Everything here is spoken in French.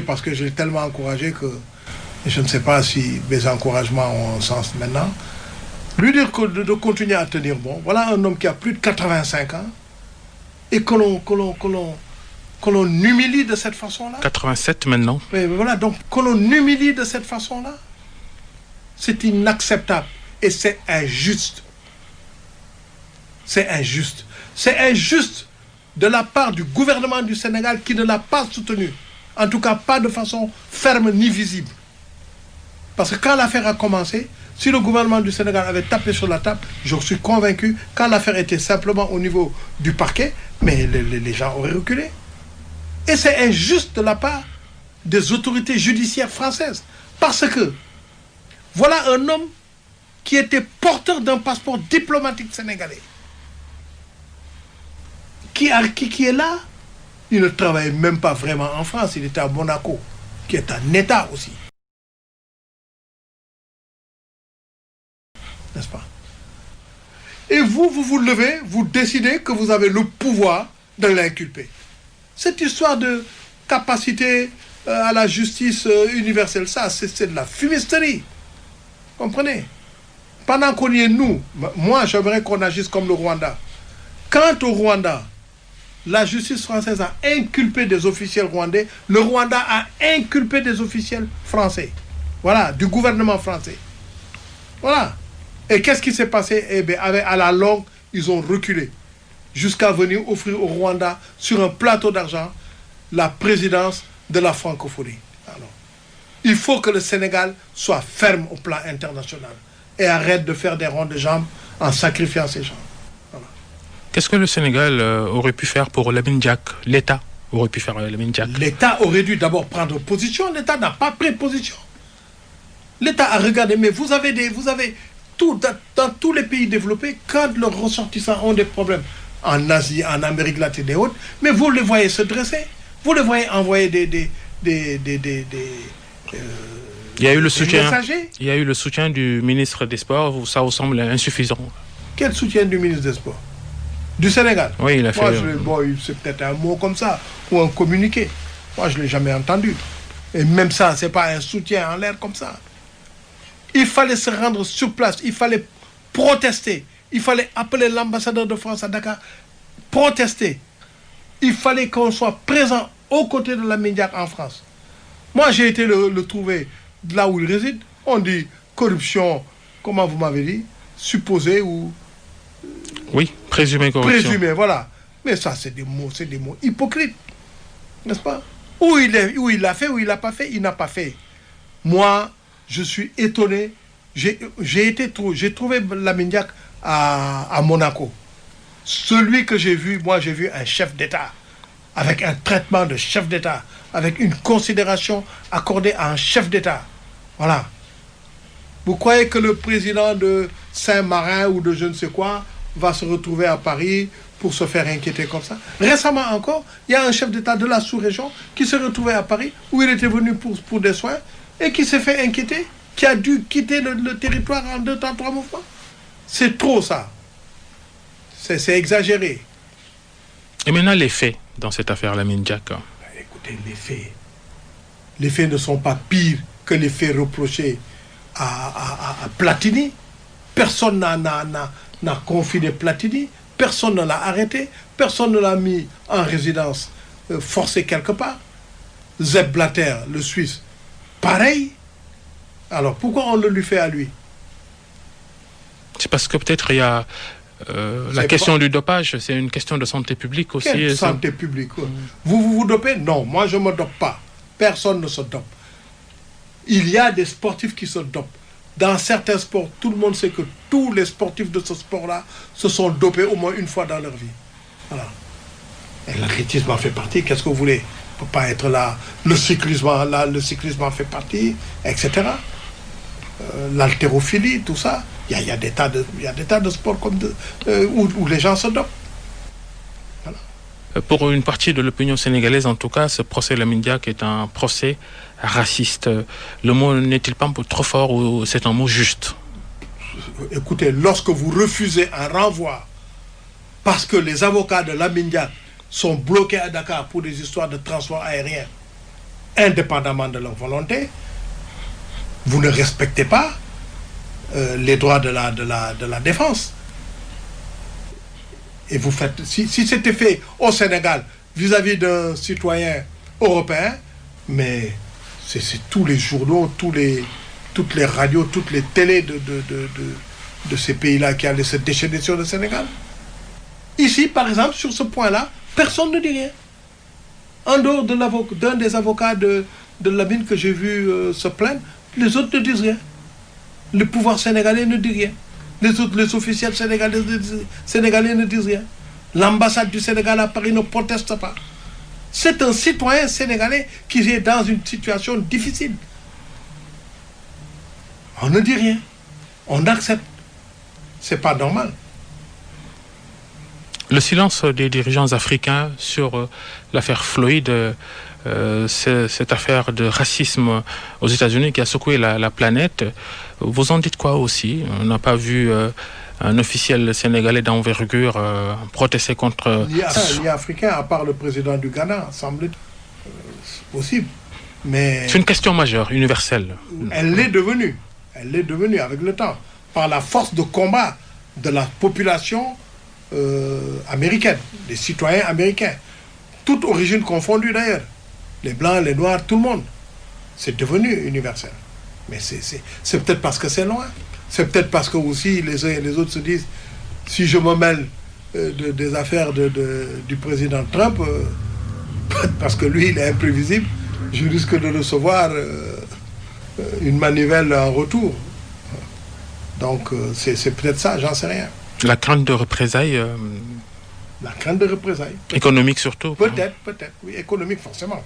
Parce que j'ai tellement encouragé que je ne sais pas si mes encouragements ont un sens maintenant. Lui dire de continuer à tenir bon. Voilà un homme qui a plus de 85 ans et que l'on humilie de cette façon-là. 87 maintenant. Mais voilà, donc que l'on humilie de cette façon-là, c'est inacceptable et c'est injuste. C'est injuste. C'est injuste de la part du gouvernement du Sénégal qui ne l'a pas soutenu. En tout cas, pas de façon ferme ni visible. Parce que quand l'affaire a commencé, si le gouvernement du Sénégal avait tapé sur la table, je suis convaincu, quand l'affaire était simplement au niveau du parquet, mais les gens auraient reculé. Et c'est injuste de la part des autorités judiciaires françaises. Parce que voilà un homme qui était porteur d'un passeport diplomatique sénégalais. Qui est là. Il ne travaillait même pas vraiment en France, il était à Monaco, qui est un État aussi. N'est-ce pas? Et vous levez, vous décidez que vous avez le pouvoir de l'inculper. Cette histoire de capacité à la justice universelle, ça, c'est de la fumisterie. Comprenez? Pendant qu'on y est, nous, moi, j'aimerais qu'on agisse comme le Rwanda. Quant au Rwanda, la justice française a inculpé des officiels rwandais. Le Rwanda a inculpé des officiels français. Voilà, du gouvernement français. Voilà. Et qu'est-ce qui s'est passé? Eh bien, à la longue, ils ont reculé. Jusqu'à venir offrir au Rwanda, sur un plateau d'argent, la présidence de la francophonie. Alors, il faut que le Sénégal soit ferme au plan international. Et arrête de faire des ronds de jambes en sacrifiant ces gens. Qu'est-ce que le Sénégal aurait pu faire pour Lamine Diack? L'État aurait pu faire Lamine Diack? L'État aurait dû d'abord prendre position. L'État n'a pas pris position. L'État a regardé, mais vous avez tout, dans tous les pays développés, quand leurs ressortissants ont des problèmes, en Asie, en Amérique latine et autres, mais vous les voyez se dresser. Vous les voyez envoyer il y a eu le soutien. Messagers. Il y a eu le soutien du ministre des Sports. Ça vous semble insuffisant? Quel soutien du ministre des Sports? Du Sénégal? Oui, il a fait... c'est peut-être un mot comme ça, ou un communiqué. Moi, je ne l'ai jamais entendu. Et même ça, ce n'est pas un soutien en l'air comme ça. Il fallait se rendre sur place, il fallait protester, il fallait appeler l'ambassadeur de France à Dakar, protester. Il fallait qu'on soit présent aux côtés de Lamine Diack en France. Moi, j'ai été le trouver là où il réside. On dit corruption, comment vous m'avez dit, supposée ou... Oui, présumé corruption. Présumé, voilà. Mais ça, c'est des mots hypocrites. N'est-ce pas? Où il l'a fait, où il l'a pas fait, il n'a pas fait. Moi, je suis étonné. J'ai trouvé Lamine Diack à Monaco. Celui que j'ai vu, moi, j'ai vu un chef d'État, avec un traitement de chef d'État, avec une considération accordée à un chef d'État. Voilà. Vous croyez que le président de Saint-Marin ou de je ne sais quoi va se retrouver à Paris pour se faire inquiéter comme ça? Récemment encore, il y a un chef d'État de la sous-région qui s'est retrouvé à Paris, où il était venu pour des soins, et qui s'est fait inquiéter, qui a dû quitter le territoire en 2 temps, 3 mouvements. C'est trop ça. C'est exagéré. Et maintenant les faits dans cette affaire Lamine Diack? Écoutez, les faits ne sont pas pires que les faits reprochés à Platini. Personne n'a confiné Platini, personne ne l'a arrêté, personne ne l'a mis en résidence forcée quelque part. Sepp Blatter, le Suisse, pareil. Alors pourquoi on le lui fait à lui? C'est parce que peut-être il y a la question du dopage, c'est une question de santé publique aussi. Quelle santé publique? Vous dopez? Non, moi je ne me dope pas. Personne ne se dope. Il y a des sportifs qui se dopent. Dans certains sports, tout le monde sait que tous les sportifs de ce sport-là se sont dopés au moins une fois dans leur vie. Voilà. Et l'athlétisme en fait partie. Qu'est-ce que vous voulez? Il ne peut pas être là. Le cyclisme en fait partie, etc. L'haltérophilie, tout ça. Il y a des tas de sports comme où les gens se dopent. Voilà. Pour une partie de l'opinion sénégalaise, en tout cas, ce procès Lamine Diack est un procès raciste. Le mot n'est-il pas un peu trop fort ou c'est un mot juste? Écoutez, lorsque vous refusez un renvoi parce que les avocats de Lamine Diack sont bloqués à Dakar pour des histoires de transport aérien, indépendamment de leur volonté, vous ne respectez pas les droits de la défense. Et vous faites, si c'était fait au Sénégal vis-à-vis d'un citoyen européen, mais c'est tous les journaux, toutes les radios, toutes les télés de ces pays-là qui allaient se déchaîner sur le Sénégal. Ici, par exemple, sur ce point-là, personne ne dit rien. En dehors d'un des avocats de Lamine que j'ai vu se plaindre, les autres ne disent rien. Le pouvoir sénégalais ne dit rien. Les officiels sénégalais ne disent rien. L'ambassade du Sénégal à Paris ne proteste pas. C'est un citoyen sénégalais qui est dans une situation difficile. On ne dit rien. On accepte. C'est pas normal. Le silence des dirigeants africains sur l'affaire Floyd, cette affaire de racisme aux États-Unis qui a secoué la planète, vous en dites quoi aussi? On n'a pas vu un officiel sénégalais d'envergure protester contre... Il y a africain, à part le président du Ghana, semble-t-il. C'est possible. Mais c'est une question majeure, universelle. Elle l'est devenue. Elle l'est devenue avec le temps. Par la force de combat de la population américaine, des citoyens américains. Toute origine confondue d'ailleurs. Les blancs, les noirs, tout le monde. C'est devenu universel. Mais c'est peut-être parce que c'est loin. C'est peut-être parce que aussi les uns et les autres se disent, si je me mêle des affaires du président Trump, parce que lui il est imprévisible, je risque de recevoir une manivelle en retour. Donc c'est peut-être ça, j'en sais rien. La crainte de représailles La crainte de représailles. économique surtout. Peut-être, oui, économique forcément.